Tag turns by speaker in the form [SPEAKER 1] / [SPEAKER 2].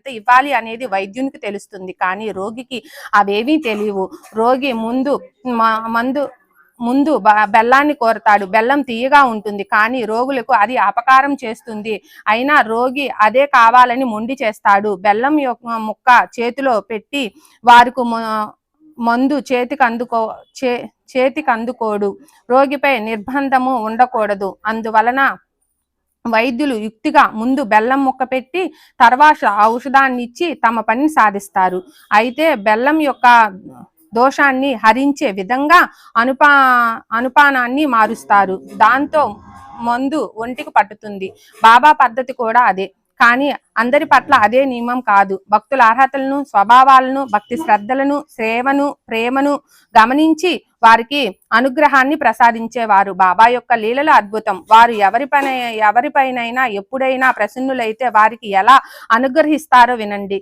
[SPEAKER 1] ఎంత ఇవ్వాలి అనేది వైద్యునికి తెలుస్తుంది, కానీ రోగికి అవేమీ తెలియవు. రోగి ముందు బెల్లాన్ని కోరతాడు. బెల్లం తీయగా ఉంటుంది, కానీ రోగులకు అది అపకారం చేస్తుంది. అయినా రోగి అదే కావాలని మొండి చేస్తాడు. బెల్లం యొక్క ముక్క చేతిలో పెట్టి వారికి మందు చేతికి అందుకోడు. రోగిపై నిర్బంధము ఉండకూడదు. అందువలన వైద్యులు యుక్తిగా ముందు బెల్లం ముక్క పెట్టి తర్వాత ఔషధాన్ని ఇచ్చి తమ పనిని సాధిస్తారు. అయితే బెల్లం యొక్క దోషాన్ని హరించే విధంగా అనుపానాన్ని మారుస్తారు. దాంతో మందు ఒంటికి పట్టుతుంది. బాబా పద్ధతి కూడా అదే, కానీ అందరి పట్ల అదే నియమం కాదు. భక్తుల అర్హతలను, స్వభావాలను, భక్తి శ్రద్ధలను, సేవను, ప్రేమను గమనించి వారికి అనుగ్రహాన్ని ప్రసాదించేవారు. బాబా యొక్క లీలలు అద్భుతం. వారు ఎవరిపైనైనా ఎప్పుడైనా ప్రసన్నులైతే వారికి ఎలా అనుగ్రహిస్తారో వినండి.